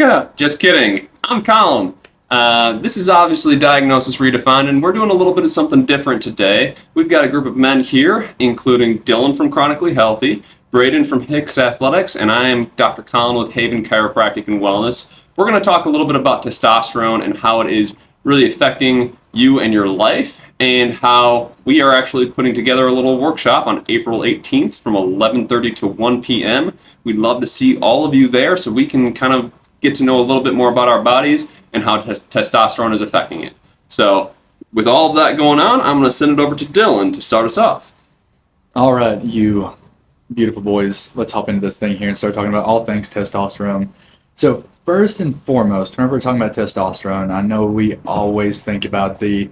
America! Just kidding. I'm Colin. This is obviously Diagnosis Redefined, and we're doing a little bit of something different today. We've got a group of men here, including Dillon from Chronically Healthy, Braden from Hicks Athletics, and I am Dr. Colin with Haven Chiropractic and Wellness. We're going to talk a little bit about testosterone and how it is really affecting you and your life, and how we are actually putting together a little workshop on April 18th from 11:30 to 1 p.m. We'd love to see all of you there so we can kind of get to know a little bit more about our bodies and how testosterone is affecting it. So with all of that going on, I'm going to send it over to Dillon to start us off. All right, you beautiful boys, let's hop into this thing here and start talking about all things testosterone. So first and foremost, whenever we're talking about testosterone, I know we always think about the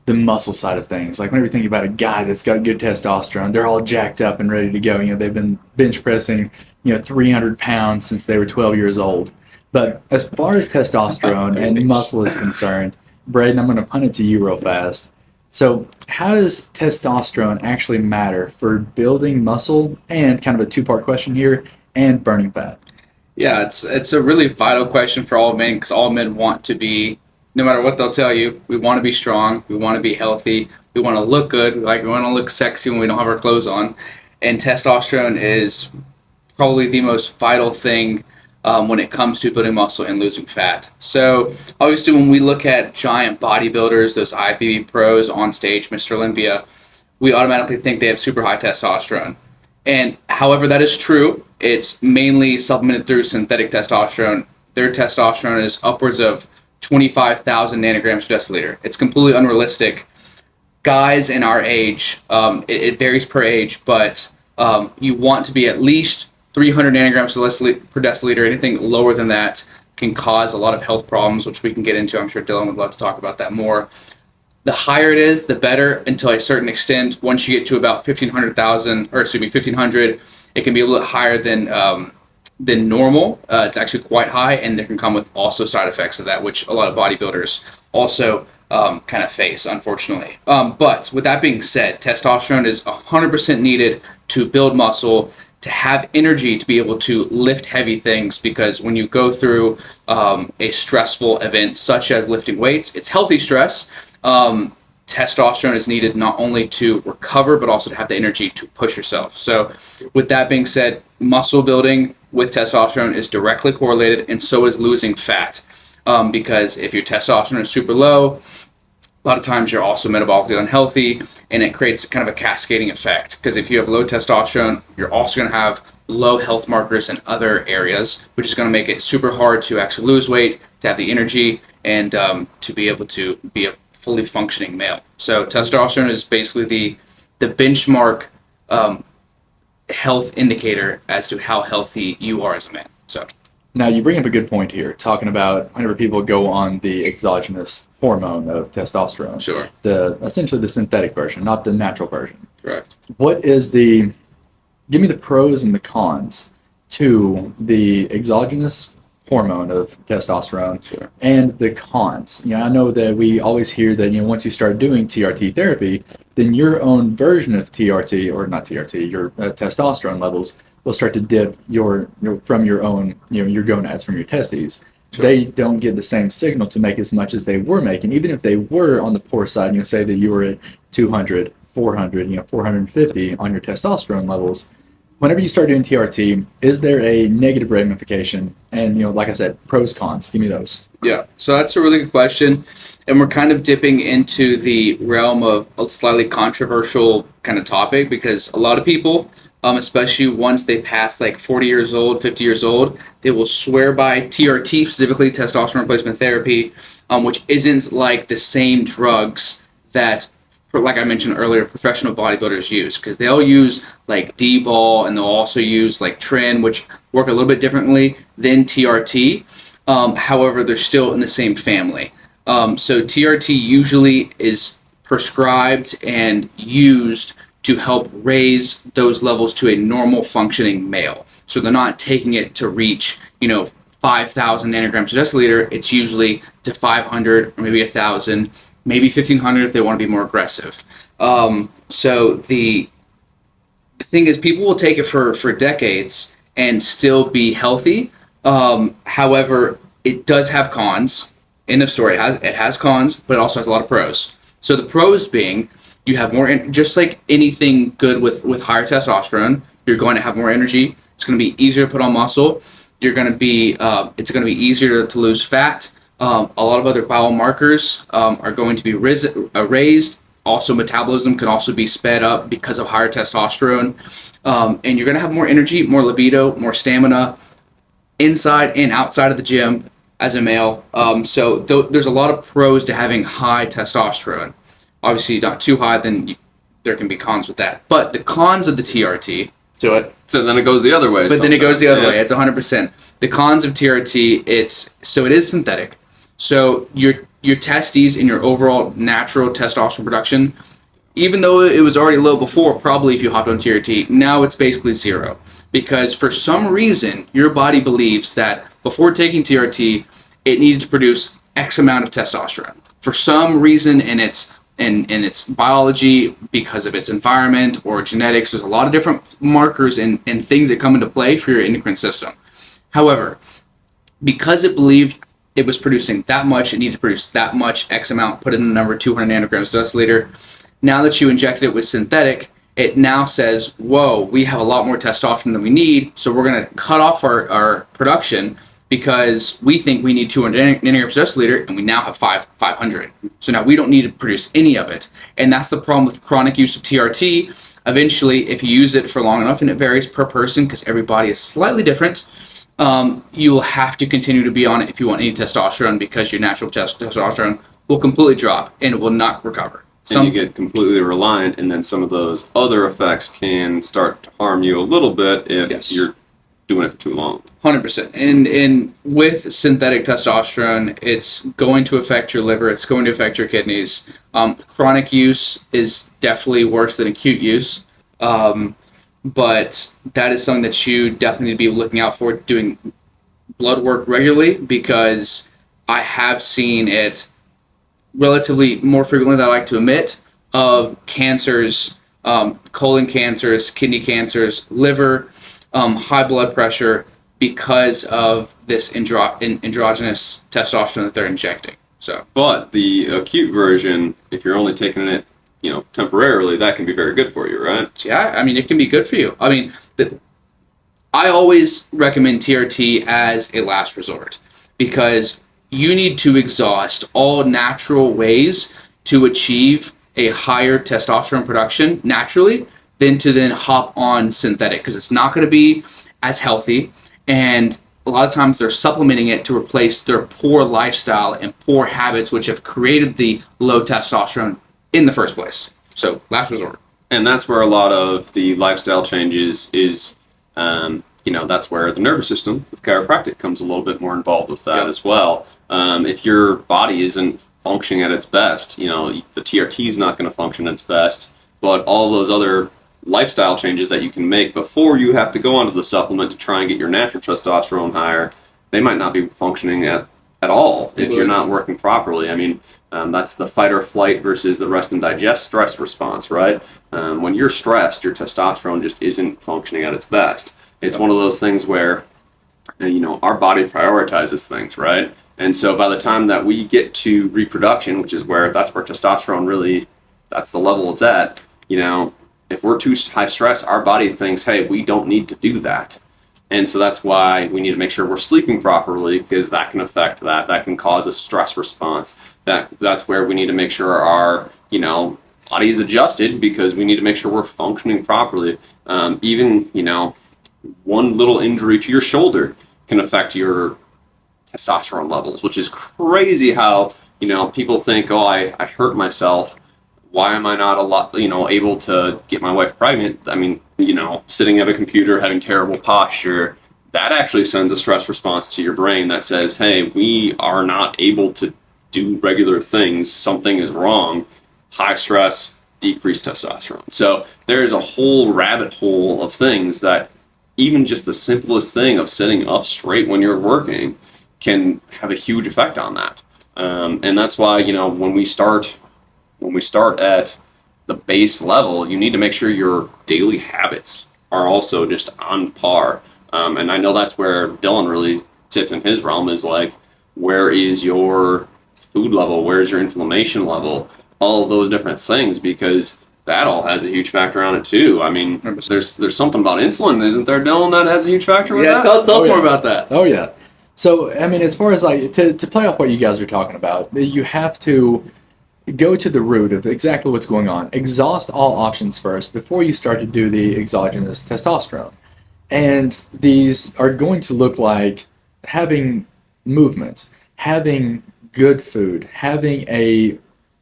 muscle side of things. Like whenever you think about a guy that's got good testosterone, they're all jacked up and ready to go. You know, they've been bench pressing, 300 pounds since they were 12 years old. But as far as testosterone and muscle is concerned, Braden, I'm going to punt it to you real fast. So how does testosterone actually matter for building muscle, and kind of a two-part question here, and burning fat? Yeah, it's a really vital question for all men, because all men want to be, no matter what they'll tell you, we want to be strong, we want to be healthy, we want to look good, we want to look sexy when we don't have our clothes on. And testosterone is probably the most vital thing when it comes to building muscle and losing fat. So obviously when we look at giant bodybuilders, those IFBB pros on stage, Mr. Olympia, we automatically think they have super high testosterone. And however that is true, it's mainly supplemented through synthetic testosterone. Their testosterone is upwards of 25,000 nanograms per deciliter. It's completely unrealistic. Guys in our age, it varies per age, but you want to be at least 300 nanograms per deciliter. Anything lower than that can cause a lot of health problems, which we can get into. I'm sure Dillon would love to talk about that more. The higher it is, the better, until a certain extent. Once you get to about 1,500, it can be a little higher than normal. It's actually quite high, and there can come with also side effects of that, which a lot of bodybuilders also kind of face, unfortunately. But with that being said, testosterone is 100% needed to build muscle, to have energy to be able to lift heavy things, because when you go through a stressful event such as lifting weights, it's healthy stress. Testosterone is needed not only to recover, but also to have the energy to push yourself. So with that being said, muscle building with testosterone is directly correlated, and so is losing fat. Because if your testosterone is super low, a lot of times you're also metabolically unhealthy, and it creates kind of a cascading effect. Because if you have low testosterone, you're also going to have low health markers in other areas, which is going to make it super hard to actually lose weight, to have the energy, and to be able to be a fully functioning male. So testosterone is basically the benchmark health indicator as to how healthy you are as a man. So Now, you bring up a good point here, talking about whenever people go on the exogenous hormone of testosterone. Sure. Essentially the synthetic version, not the natural version. Correct. Give me the pros and the cons to the exogenous hormone of testosterone. Sure. And the cons. I know that we always hear that, once you start doing TRT therapy, then your own version of TRT, or not TRT, your testosterone levels will start to dip from your own, your gonads, from your testes. Sure. They don't get the same signal to make as much as they were making, even if they were on the poor side. Say that you were at 200, 400, 450 on your testosterone levels. Whenever you start doing TRT, is there a negative ramification? And, like I said, pros, cons, give me those. Yeah, so that's a really good question. And we're kind of dipping into the realm of a slightly controversial kind of topic, because a lot of people, especially once they pass like 40 years old, 50 years old, they will swear by TRT, specifically testosterone replacement therapy, which isn't like the same drugs that, like I mentioned earlier, professional bodybuilders use, because they'll use like D-ball, and they'll also use like Tren, which work a little bit differently than TRT. However, they're still in the same family. So TRT usually is prescribed and used to help raise those levels to a normal functioning male. So they're not taking it to reach, 5,000 nanograms per deciliter. It's usually to 500 or maybe 1,000, maybe 1,500 if they want to be more aggressive. So the thing is, people will take it for decades and still be healthy. However, it does have cons. End of story. It has cons, but it also has a lot of pros. So the pros being, you have more, just like anything good with higher testosterone, you're going to have more energy. It's going to be easier to put on muscle. You're going to be, it's going to be easier to lose fat. A lot of other biomarkers are going to be raised. Also, metabolism can also be sped up because of higher testosterone. And you're going to have more energy, more libido, more stamina inside and outside of the gym as a male. So there's a lot of pros to having high testosterone. Obviously, not too high, then there can be cons with that. But the cons of the TRT to it. So then it goes the other way. But then it goes the other way. It's 100%. The cons of TRT, it is synthetic. So your testes and your overall natural testosterone production, even though it was already low before, probably if you hopped on TRT, now it's basically zero. Because for some reason, your body believes that before taking TRT, it needed to produce X amount of testosterone. For some reason in its biology, because of its environment or genetics, there's a lot of different markers and things that come into play for your endocrine system. However, because it believed it was producing that much, it needed to produce that much, X amount, put in the number 200 nanograms per deciliter. Now that you injected it with synthetic, it now says, whoa, we have a lot more testosterone than we need, so we're going to cut off our production because we think we need 200 nanograms per deciliter, and we now have 500. So now we don't need to produce any of it. And that's the problem with chronic use of TRT. Eventually, if you use it for long enough, and it varies per person because every body is slightly different, you will have to continue to be on it if you want any testosterone, because your natural testosterone will completely drop and it will not recover. And you get completely reliant, and then some of those other effects can start to harm you a little bit if you're doing it for too long. 100%. And with synthetic testosterone, it's going to affect your liver. It's going to affect your kidneys. Chronic use is definitely worse than acute use. But that is something that you definitely need to be looking out for, doing blood work regularly, because I have seen it relatively more frequently than I like to admit, of cancers, colon cancers, kidney cancers, liver, high blood pressure, because of this androgynous testosterone that they're injecting. So, but the acute version, if you're only taking it, temporarily, that can be very good for you, right? Yeah, I mean, it can be good for you. I mean, I always recommend TRT as a last resort, because you need to exhaust all natural ways to achieve a higher testosterone production naturally than to then hop on synthetic, because it's not going to be as healthy, and a lot of times they're supplementing it to replace their poor lifestyle and poor habits, which have created the low testosterone in the first place. So last resort. And that's where a lot of the lifestyle changes is, that's where the nervous system with chiropractic comes a little bit more involved with that as well. If your body isn't functioning at its best, the TRT is not going to function at its best, but all those other lifestyle changes that you can make before you have to go onto the supplement to try and get your natural testosterone higher, they might not be functioning at all if you're not working properly. I mean, that's the fight or flight versus the rest and digest stress response, right? When you're stressed, your testosterone just isn't functioning at its best. It's one of those things where, our body prioritizes things, right? And so by the time that we get to reproduction, which is that's where testosterone really, that's the level it's at, if we're too high stress, our body thinks, hey, we don't need to do that. And so that's why we need to make sure we're sleeping properly, because that can affect that. That can cause a stress response. That's where we need to make sure our, body is adjusted, because we need to make sure we're functioning properly. Even, one little injury to your shoulder can affect your testosterone levels, which is crazy how, people think, oh, I hurt myself. Why am I not able to get my wife pregnant? I mean, sitting at a computer, having terrible posture, that actually sends a stress response to your brain that says, hey, we are not able to do regular things. Something is wrong. High stress, decreased testosterone. So there's a whole rabbit hole of things that even just the simplest thing of sitting up straight when you're working can have a huge effect on that. And that's why, when we start at the base level, you need to make sure your daily habits are also just on par. And I know that's where Dillon really sits in his realm, is like, where is your food level, where's your inflammation level, all of those different things, because that all has a huge factor on it too. I mean, 100%. there's something about insulin, isn't there, Dylan, that has a huge factor with Yeah, that? tell us Oh, more yeah. about that. Oh yeah. So I mean, as far as like to play off what you guys are talking about, you have to go to the root of exactly what's going on. Exhaust all options first before you start to do the exogenous testosterone. And these are going to look like having movement, having good food, having a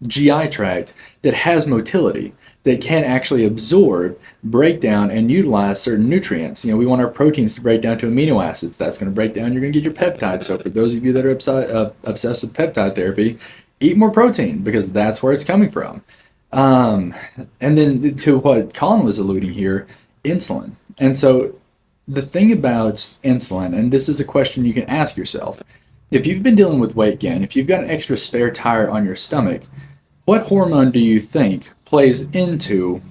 GI tract that has motility, that can actually absorb, break down, and utilize certain nutrients. You know, we want our proteins to break down to amino acids. That's going to break down. You're going to get your peptides. So for those of you that are obsessed with peptide therapy, eat more protein because that's where it's coming from. And then to what Colin was alluding here, insulin. And so the thing about insulin, and this is a question you can ask yourself, if you've been dealing with weight gain, if you've got an extra spare tire on your stomach, what hormone do you think plays into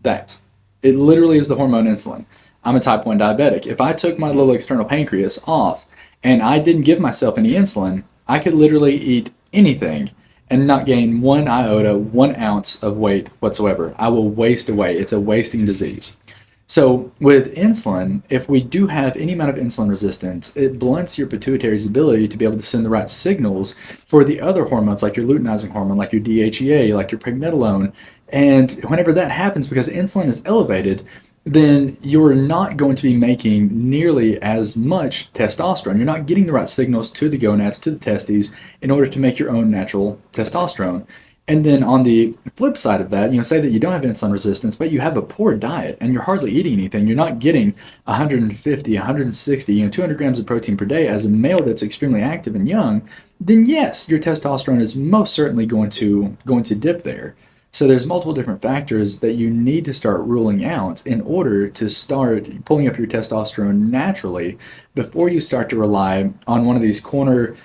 that? It literally is the hormone insulin. I'm a type 1 diabetic. If I took my little external pancreas off and I didn't give myself any insulin, I could literally eat anything and not gain 1 iota, 1 ounce of weight whatsoever. I will waste away. It's a wasting disease. So with insulin, if we do have any amount of insulin resistance, it blunts your pituitary's ability to be able to send the right signals for the other hormones, like your luteinizing hormone, like your DHEA, like your pregnenolone. And whenever that happens, because insulin is elevated, then you're not going to be making nearly as much testosterone. You're not getting the right signals to the gonads, to the testes, in order to make your own natural testosterone. And then on the flip side of that, say that you don't have insulin resistance, but you have a poor diet and you're hardly eating anything. You're not getting 150, 160, 200 grams of protein per day as a male that's extremely active and young. Then yes, your testosterone is most certainly going to dip there. So there's multiple different factors that you need to start ruling out in order to start pulling up your testosterone naturally before you start to rely on one of these corner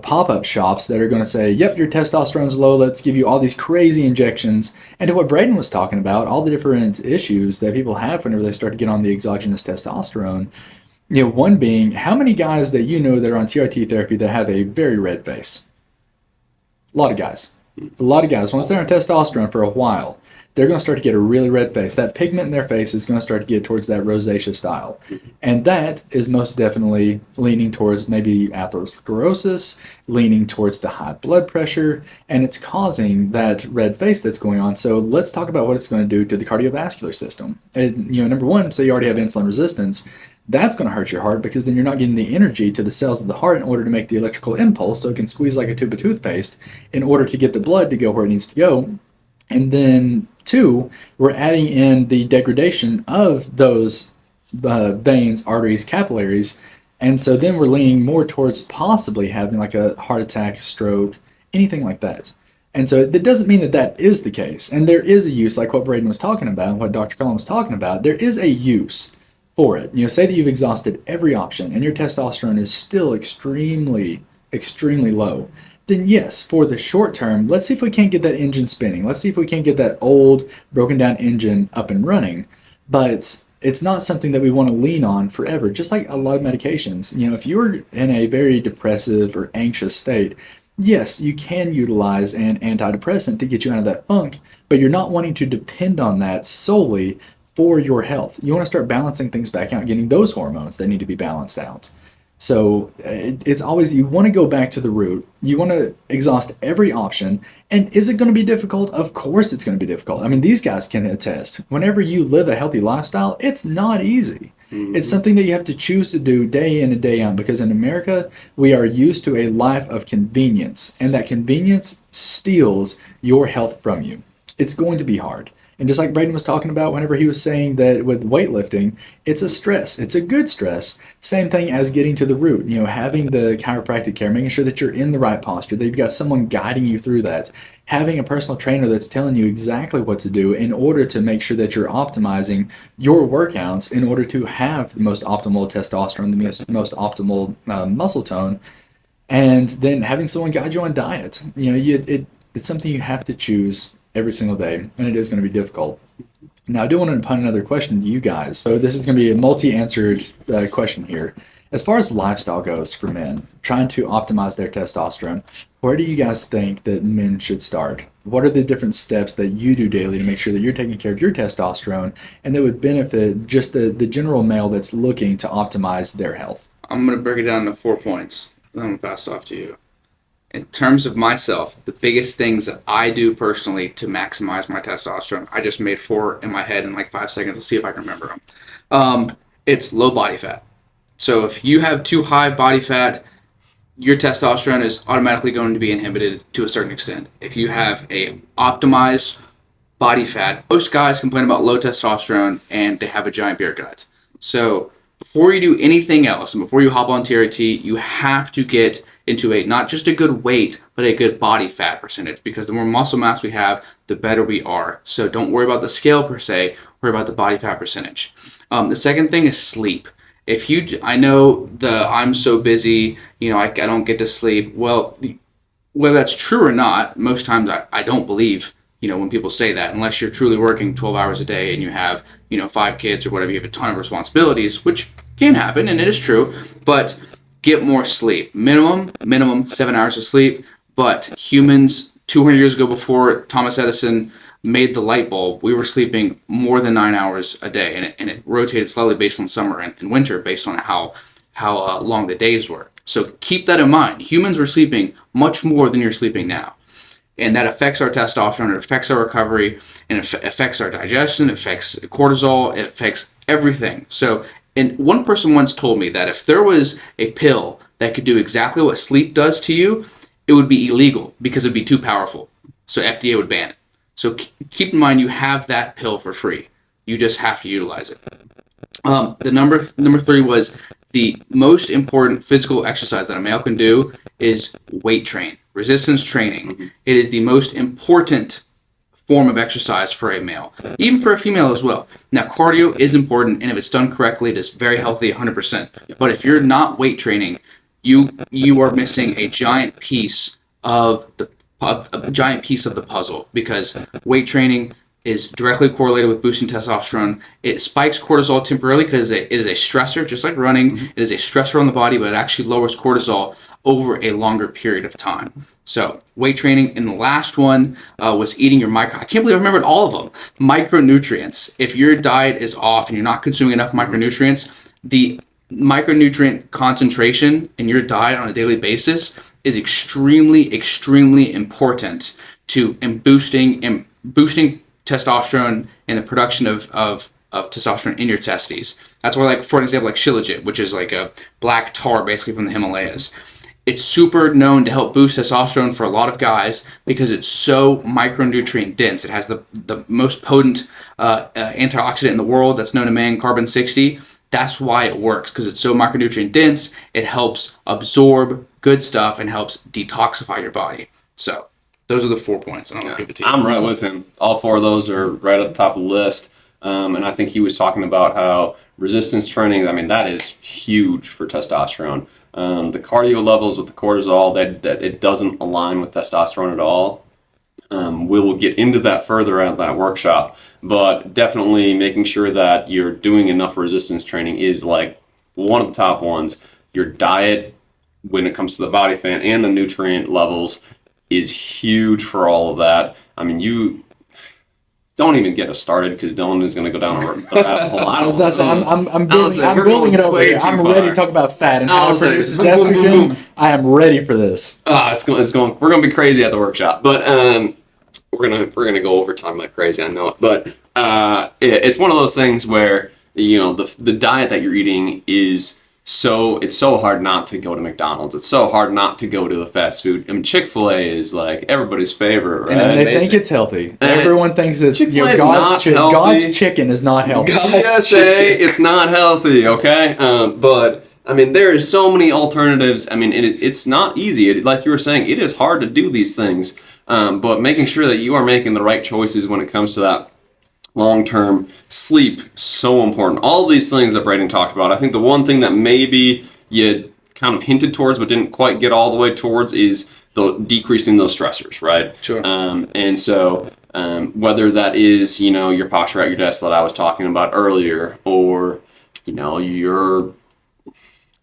pop-up shops that are going to say, yep, your testosterone's low, let's give you all these crazy injections. And to what Braden was talking about, all the different issues that people have whenever they start to get on the exogenous testosterone, one being, how many guys that you know that are on TRT therapy that have a very red face? A lot of guys. A lot of guys, once they're on testosterone for a while, they're going to start to get a really red face. That pigment in their face is going to start to get towards that rosacea style. And that is most definitely leaning towards maybe atherosclerosis, leaning towards the high blood pressure, and it's causing that red face that's going on. So let's talk about what it's going to do to the cardiovascular system. And, number one, say you already have insulin resistance, that's going to hurt your heart because then you're not getting the energy to the cells of the heart in order to make the electrical impulse so it can squeeze like a tube of toothpaste in order to get the blood to go where it needs to go. And then 2, we're adding in the degradation of those veins, arteries, capillaries. And so then we're leaning more towards possibly having like a heart attack, stroke, anything like that. And so that doesn't mean that that is the case. And there is a use, like what Braden was talking about, and what Dr. Colin was talking about, there is a use for it. Say that you've exhausted every option and your testosterone is still extremely, extremely low. Then yes, for the short term, let's see if we can't get that engine spinning. Let's see if we can't get that old, broken down engine up and running. But it's not something that we want to lean on forever, just like a lot of medications. If you're in a very depressive or anxious state, yes, you can utilize an antidepressant to get you out of that funk, but you're not wanting to depend on that solely for your health. You want to start balancing things back out, getting those hormones that need to be balanced out. So it's always, you want to go back to the root. You want to exhaust every option. And is it going to be difficult? Of course it's going to be difficult. I mean, these guys can attest. Whenever you live a healthy lifestyle, it's not easy. Mm-hmm. It's something that you have to choose to do day in and day out, because in America, we are used to a life of convenience, and that convenience steals your health from you. It's going to be hard. And just like Braden was talking about whenever he was saying that with weightlifting, it's a stress. It's a good stress. Same thing as getting to the root, having the chiropractic care, making sure that you're in the right posture, that you've got someone guiding you through that, having a personal trainer that's telling you exactly what to do in order to make sure that you're optimizing your workouts in order to have the most optimal testosterone, the most optimal muscle tone, and then having someone guide you on diet. It's something you have to choose every single day, and it is going to be difficult. Now, I do want to put another question to you guys. So this is going to be a multi-answered question here. As far as lifestyle goes for men, trying to optimize their testosterone, where do you guys think that men should start? What are the different steps that you do daily to make sure that you're taking care of your testosterone and that would benefit just the general male that's looking to optimize their health? I'm going to break it down to 4 points, and I'm going to pass it off to you. In terms of myself, the biggest things that I do personally to maximize my testosterone, I just made 4 in my head in like 5 seconds. Let's see if I can remember them. It's low body fat. So if you have too high body fat, your testosterone is automatically going to be inhibited to a certain extent. If you have a optimized body fat, most guys complain about low testosterone and they have a giant beer gut. So before you do anything else and before you hop on TRT, you have to get into a not just a good weight, but a good body fat percentage, because the more muscle mass we have, the better we are. So don't worry about the scale per se, worry about the body fat percentage. The second thing is sleep. I know I'm so busy, I don't get to sleep. Well, whether that's true or not, most times I don't believe, when people say that, unless you're truly working 12 hours a day and you have, 5 kids or whatever, you have a ton of responsibilities, which can happen and it is true, but get more sleep. Minimum 7 hours of sleep. But humans 200 years ago, before Thomas Edison made the light bulb, we were sleeping more than 9 hours a day, and it rotated slightly based on summer and winter based on how long the days were. So keep that in mind. Humans were sleeping much more than you're sleeping now. And that affects our testosterone, it affects our recovery, and it affects our digestion, it affects cortisol, it affects everything. So, and one person once told me that if there was a pill that could do exactly what sleep does to you, it would be illegal because it would be too powerful. So FDA would ban it. So keep in mind, you have that pill for free. You just have to utilize it. The number 3 was the most important physical exercise that a male can do is weight train, resistance training. Mm-hmm. It is the most important form of exercise for a male, even for a female as well. Now, cardio is important, and if it's done correctly, it is very healthy, 100%. But if you're not weight training, you are missing a giant piece of the puzzle, because weight training is directly correlated with boosting testosterone. It spikes cortisol temporarily because it is a stressor, just like running. Mm-hmm. It is a stressor on the body, but it actually lowers cortisol over a longer period of time. So weight training. And the last one was eating your I can't believe I remembered all of them. Micronutrients. If your diet is off and you're not consuming enough micronutrients, the micronutrient concentration in your diet on a daily basis is extremely, extremely important to boosting testosterone and the production of testosterone in your testes. That's why, like, for example, like Shilajit, which is like a black tar basically from the Himalayas. It's super known to help boost testosterone for a lot of guys because it's so micronutrient dense. It has the most potent antioxidant in the world that's known to man, carbon-60. That's why it works, because it's so micronutrient dense. It helps absorb good stuff and helps detoxify your body. So those are the 4 points. And I'll give it to you. I'm right with him. All 4 of those are right at the top of the list. And I think he was talking about how resistance training, that is huge for testosterone. The cardio levels with the cortisol, that it doesn't align with testosterone at all. We will get into that further at that workshop, but definitely making sure that you're doing enough resistance training is like one of the top ones. Your diet, when it comes to the body fat and the nutrient levels, is huge for all of that. You don't even get us started, because Dillon is going to go down the rabbit hole. I'm building it over here. I'm ready to talk about fat and how it produces estrogen. I am ready for this. It's going. We're going to be crazy at the workshop, but we're gonna go over time like crazy. I know it, but it's one of those things where the diet that you're eating is. So it's so hard not to go to McDonald's. It's so hard not to go to the fast food. Chick-fil-A is like everybody's favorite, right? And they think it's healthy. Everyone thinks it's God's chicken is not healthy. PSA, it's not healthy, okay? But there is so many alternatives. It's not easy. Like you were saying, it is hard to do these things. But making sure that you are making the right choices when it comes to that. Long-term sleep, so important. All these things that Braden talked about. I think the one thing that maybe you kind of hinted towards but didn't quite get all the way towards is the decreasing those stressors, right? Sure. And so whether that is, your posture at your desk that I was talking about earlier, or, your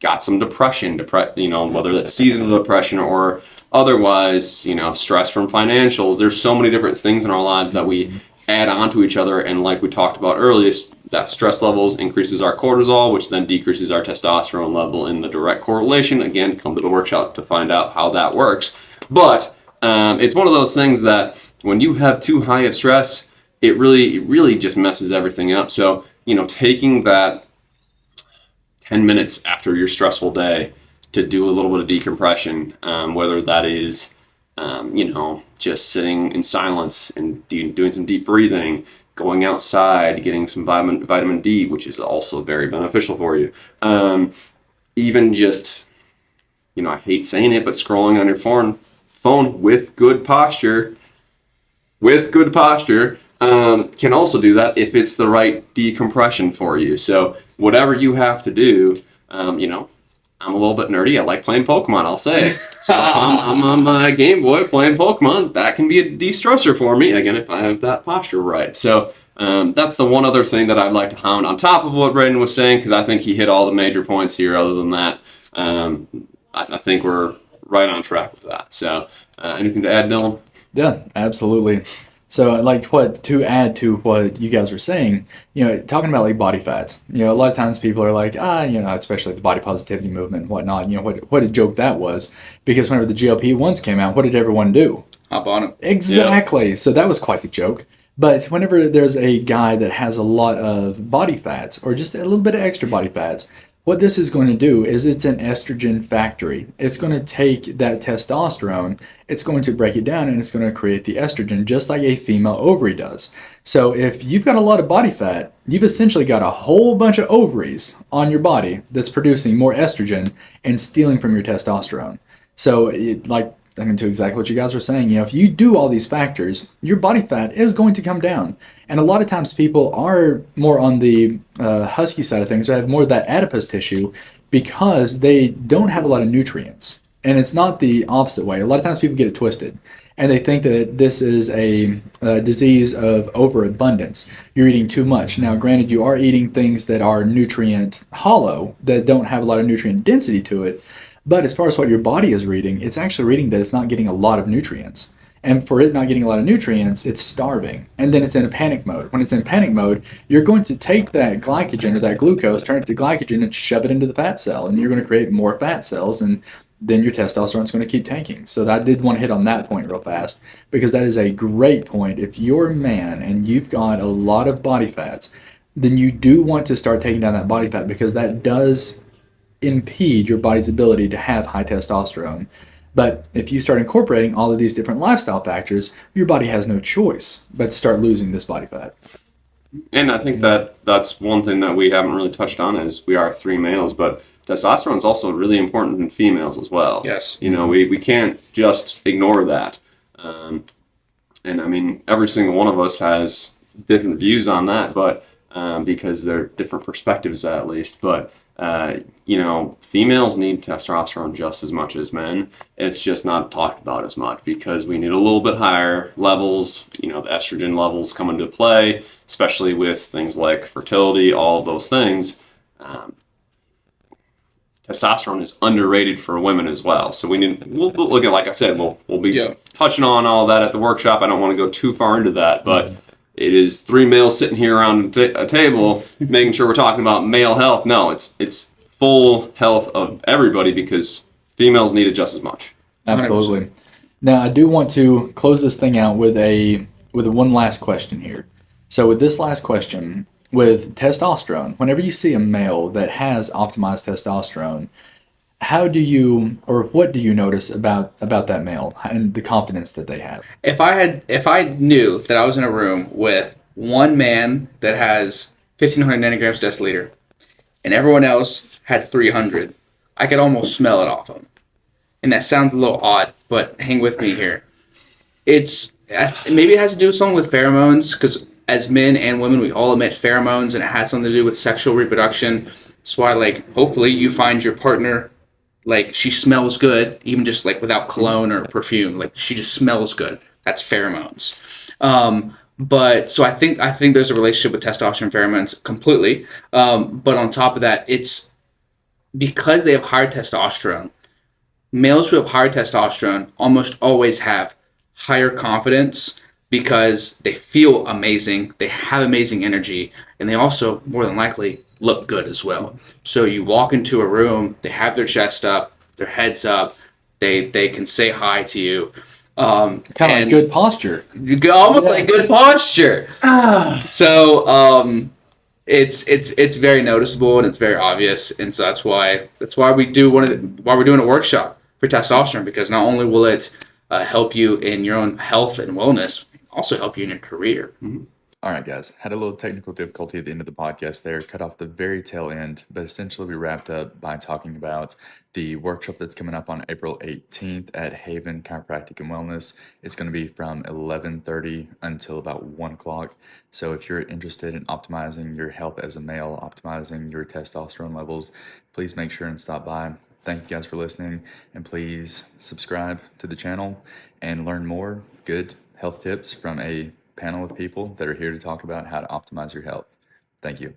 got some depression, whether that's seasonal depression or otherwise, stress from financials. There's so many different things in our lives that we add on to each other. And like we talked about earlier, that stress levels increases our cortisol, which then decreases our testosterone level in the direct correlation. Again, come to the workshop to find out how that works. But it's one of those things that when you have too high of stress, it really just messes everything up. So, taking that 10 minutes after your stressful day to do a little bit of decompression, whether that is, just sitting in silence and doing some deep breathing, going outside, getting some vitamin D, which is also very beneficial for you. Even just, I hate saying it, but scrolling on your phone with good posture, can also do that if it's the right decompression for you. So whatever you have to do, I'm a little bit nerdy. I like playing Pokemon, I'll say. So I'm on my Game Boy playing Pokemon. That can be a de-stressor for me, again, if I have that posture right. So that's the one other thing that I'd like to hound on top of what Braden was saying, because I think he hit all the major points here. Other than that, I think we're right on track with that. So anything to add, Dillon? Yeah, absolutely. So, to add to what you guys were saying, talking about like body fat, a lot of times people are like, especially the body positivity movement and whatnot, what a joke that was. Because whenever the GLP-1s came out, what did everyone do? Hop on them. Exactly. Yep. So that was quite the joke. But whenever there's a guy that has a lot of body fats or just a little bit of extra body fats, what this is going to do is it's an estrogen factory. It's going to take that testosterone, it's going to break it down, and it's going to create the estrogen just like a female ovary does. So if you've got a lot of body fat, you've essentially got a whole bunch of ovaries on your body that's producing more estrogen and stealing from your testosterone. So to exactly what you guys were saying, if you do all these factors, your body fat is going to come down. And a lot of times people are more on the husky side of things, or have more of that adipose tissue, because they don't have a lot of nutrients. And it's not the opposite way. A lot of times people get it twisted, and they think that this is a disease of overabundance. You're eating too much. Now, granted, you are eating things that are nutrient hollow, that don't have a lot of nutrient density to it. But as far as what your body is reading, it's actually reading that it's not getting a lot of nutrients. And for it not getting a lot of nutrients, it's starving. And then it's in a panic mode. When it's in panic mode, you're going to take that glycogen or that glucose, turn it to glycogen, and shove it into the fat cell. And you're going to create more fat cells, and then your testosterone is going to keep tanking. So I did want to hit on that point real fast, because that is a great point. If you're a man and you've got a lot of body fat, then you do want to start taking down that body fat, because that does impede your body's ability to have high testosterone. But if you start incorporating all of these different lifestyle factors, your body has no choice but to start losing this body fat. And I think that's one thing that we haven't really touched on, is we are 3 males, but testosterone is also really important in females as well. Yes. We can't just ignore that. And I mean, every single one of us has different views on that, but because they're different perspectives at least. But females need testosterone just as much as men. It's just not talked about as much, because we need a little bit higher levels. The estrogen levels come into play, especially with things like fertility, all of those things. Testosterone is underrated for women as well. So we'll look at, like I said, we'll be touching on all that at the workshop. I don't want to go too far into that, but it is 3 males sitting here around a table making sure we're talking about male health. No, it's full health of everybody, because females need it just as much. Absolutely. 100%. Now, I do want to close this thing out with one last question here. So with this last question, with testosterone, whenever you see a male that has optimized testosterone, what do you notice about that male and the confidence that they have? If I knew that I was in a room with one man that has 1,500 nanograms per deciliter, and everyone else had 300, I could almost smell it off them. And that sounds a little odd, but hang with me here. Maybe it has to do with something with pheromones, because as men and women, we all emit pheromones, and it has something to do with sexual reproduction. That's why, hopefully you find your partner, she smells good, even just without cologne or perfume. She just smells good. That's pheromones. But so I think there's a relationship with testosterone and pheromones completely. But on top of that, because they have higher testosterone, males who have higher testosterone almost always have higher confidence because they feel amazing, they have amazing energy, and they also more than likely look good as well. So you walk into a room, they have their chest up, their heads up, they can say hi to you. Kind of like good posture. Almost like good posture. So it's very noticeable and it's very obvious, and so that's why we're doing a workshop for testosterone, because not only will it help you in your own health and wellness, also help you in your career. All right, guys. Had a little technical difficulty at the end of the podcast there, cut off the very tail end, but essentially we wrapped up by talking about the workshop that's coming up on April 18th at Haven Chiropractic and Wellness. It's going to be from 11:30 until about 1 o'clock. So if you're interested in optimizing your health as a male, optimizing your testosterone levels, please make sure and stop by. Thank you guys for listening, and please subscribe to the channel and learn more good health tips from a panel of people that are here to talk about how to optimize your health. Thank you.